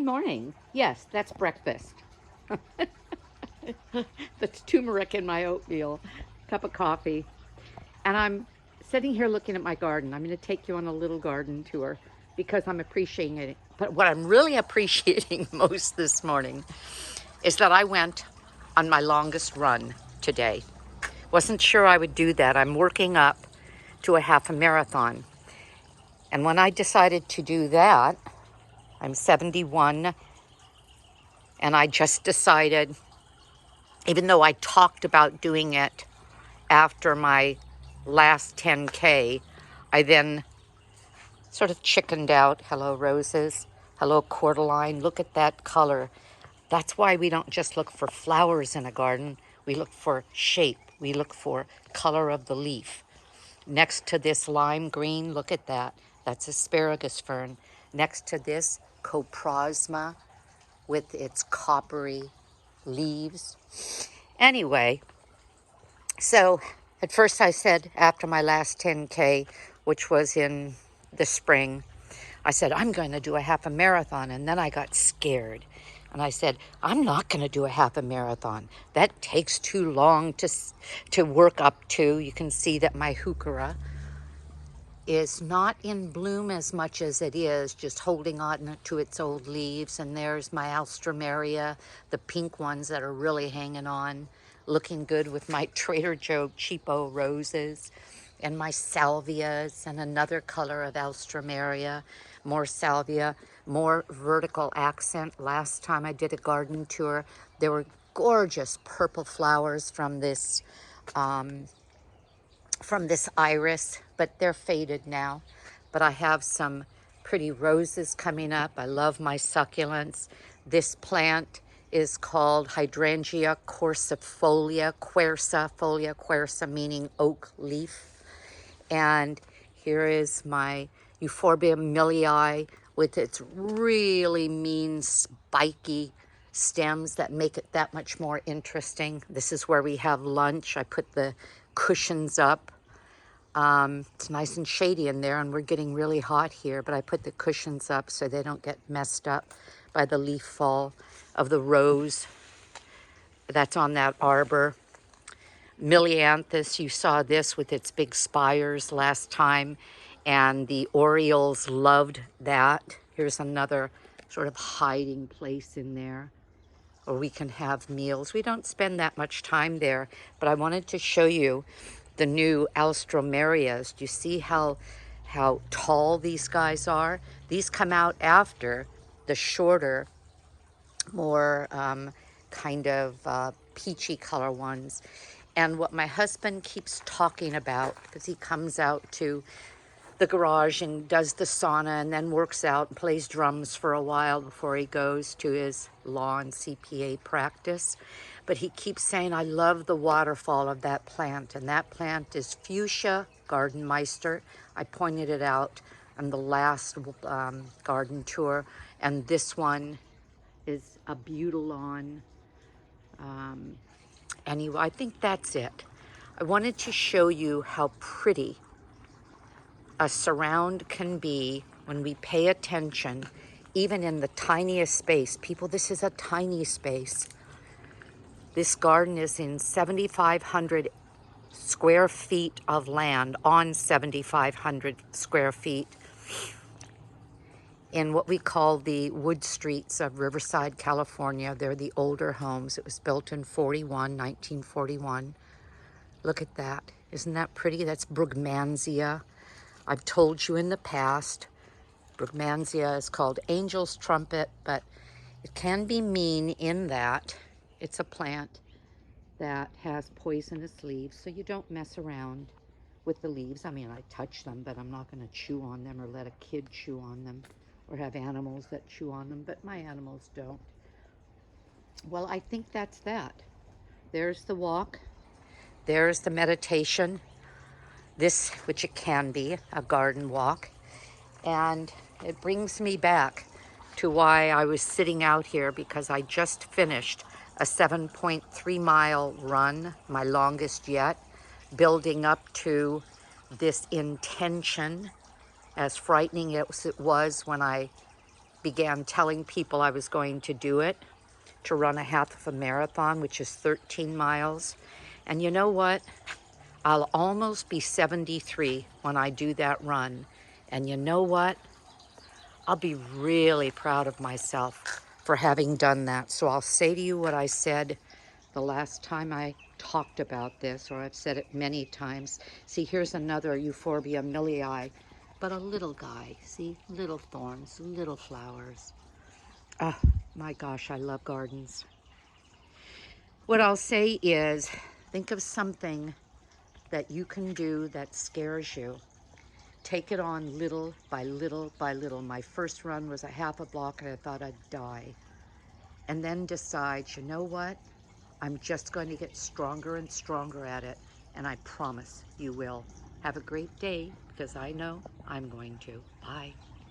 morning. Yes, that's breakfast. That's turmeric in my oatmeal, cup of coffee. And I'm sitting here looking at my garden. I'm going to take you on a little garden tour because I'm appreciating it. But what I'm really appreciating most this morning is that I went on my longest run today. Wasn't sure I would do that. I'm working up to a half a marathon. And when I decided to do that, I'm 71, and I just decided, even though I talked about doing it after my last 10K, I then sort of chickened out. Hello, roses. Hello, cordyline. Look at that color. That's why we don't just look for flowers in a garden. We look for shape. We look for color of the leaf. Next to this lime green, look at that. That's asparagus fern. Next to this, coprosma with its coppery leaves. Anyway, so at first I said after my last 10K, which was in the spring, I said, I'm going to do a half a marathon. And then I got scared. And I said, I'm not going to do a half a marathon. That takes too long to work up to. You can see that my heuchera is not in bloom as much as it is, just holding on to its old leaves. And there's my alstroemeria, the pink ones that are really hanging on, looking good with my Trader Joe cheapo roses, and my salvias, and another color of alstroemeria, more salvia, more vertical accent. Last time I did a garden tour, there were gorgeous purple flowers from this iris, but they're faded now. But I have some pretty roses coming up. I love my succulents. This plant is called Hydrangea quercifolia, querca meaning oak leaf. And here is my Euphorbia millii with its really mean spiky stems that make it that much more interesting. This is where we have lunch. I put the cushions up. It's nice and shady in there, and we're getting really hot here, but I put the cushions up so they don't get messed up by the leaf fall of the rose that's on that arbor. Milianthus, you saw this with its big spires last time, and the orioles loved that. Here's another sort of hiding place in there where we can have meals. We don't spend that much time there, but I wanted to show you the new alstromerias. Do you see how tall these guys are? These come out after the shorter, more peachy color ones. And what my husband keeps talking about, because he comes out to the garage and does the sauna and then works out and plays drums for a while before he goes to his law and CPA practice. But he keeps saying, I love the waterfall of that plant. And that plant is Fuchsia Gardenmeister. I pointed it out on the last garden tour. And this one is a Butylon. Anyway, I think that's it. I wanted to show you how pretty a surround can be when we pay attention, even in the tiniest space. People, this is a tiny space. This garden is in 7,500 square feet of land, on 7,500 square feet, in what we call the wood streets of Riverside, California. They're the older homes. It was built in 1941. Look at that. Isn't that pretty? That's Brugmansia. I've told you in the past, Brugmansia is called angel's trumpet, but it can be mean in that it's a plant that has poisonous leaves, so you don't mess around with the leaves. I mean, I touch them, but I'm not going to chew on them or let a kid chew on them or have animals that chew on them, but my animals don't. Well, I think that's that. There's the walk. There's the meditation. This, which it can be, a garden walk. And it brings me back to why I was sitting out here, because I just finished a 7.3 mile run, my longest yet, building up to this intention, as frightening as it was when I began telling people I was going to do it, to run a half of a marathon, which is 13 miles. And you know what? I'll almost be 73 when I do that run. And you know what? I'll be really proud of myself for having done that. So I'll say to you what I said the last time I talked about this, or I've said it many times. See, here's another Euphorbia millii, but a little guy. See, little thorns, little flowers. Oh my gosh, I love gardens. What I'll say is, think of something that you can do that scares you. Take it on little by little by little. My first run was a half a block and I thought I'd die. And then decide, you know what? I'm just going to get stronger and stronger at it. And I promise you will. Have a great day, because I know I'm going to. Bye.